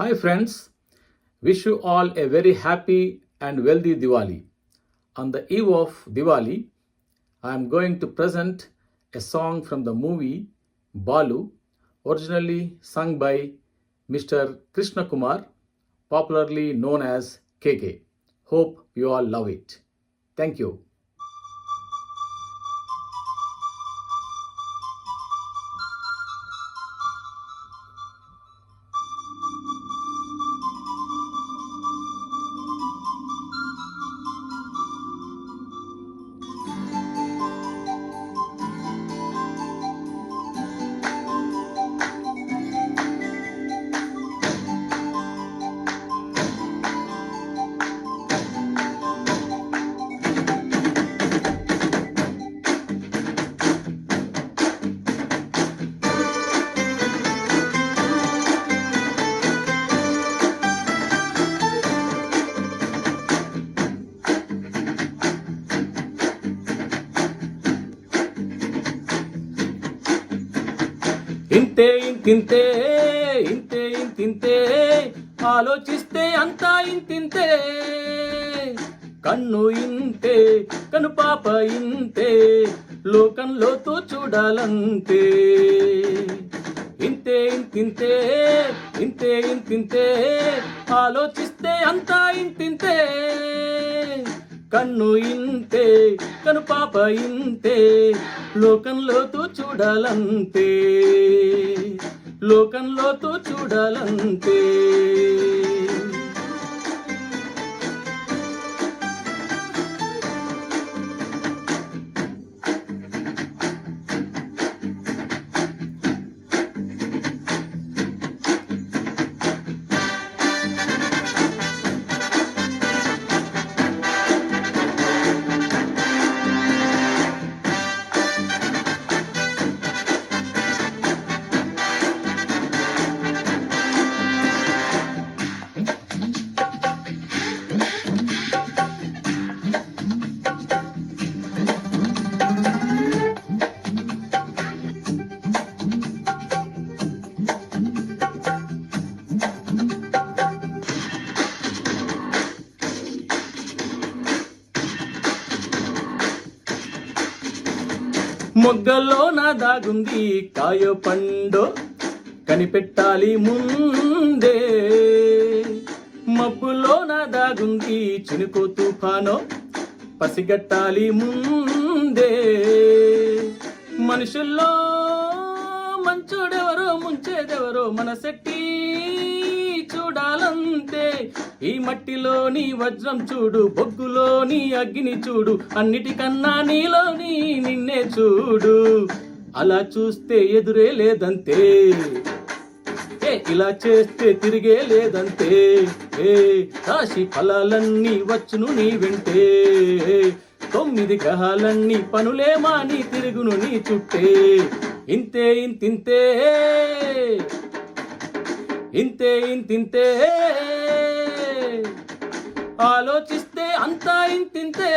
Hi friends, wish you all a very happy and wealthy Diwali. On the eve of Diwali, I am going to present a song from the movie Balu, originally sung by Mr. Krishna Kumar, popularly known as KK. Hope you all love it. Thank you. ఇంతే ఇంతింతే ఇంతే ఇంతింతే ఆలోచిస్తే అంతా ఇంతింతే కన్ను ఇంతే కనుపాప ఇంతే లోకంలోతో చూడాలంతే ఇంతే ఇంతింతే ఇంతే ఇంతింతే ఆలోచిస్తే అంతా ఇంతింతే కన్ను ఇంతే కనుపాప ఇంతే లోకంలోతో చూడాలంతే లోకంలోతో చూడాలంతే మొగ్గలో నా దాగుంది కాయో పండో కనిపెట్టాలి ముందే మబ్బులో నా దాగుంది చినుకో తుఫానో పసిగట్టాలి ముందే మనుషుల్లో మంచోడెవరో ముంచేదెవరో మనసెట్టి చూడాలంతే ఈ మట్టిలోని వజ్రం చూడు బొగ్గులోని అగ్ని చూడు అన్నిటికన్నా నీలోని నిన్నే చూడు అలా చూస్తే ఎదురే లేదంతే ఇలా చేస్తే తిరిగే లేదంతే రాశి ఫలాలన్నీ వచ్చును నీ వెంటే 9 గ్రహాలన్నీ పనులే మాని తిరుగును నీ చుట్టే ఇంతే ఇంతింతే ఇంతే ఇంతింతే ఆలోచిస్తే అంతా ఇంతింతే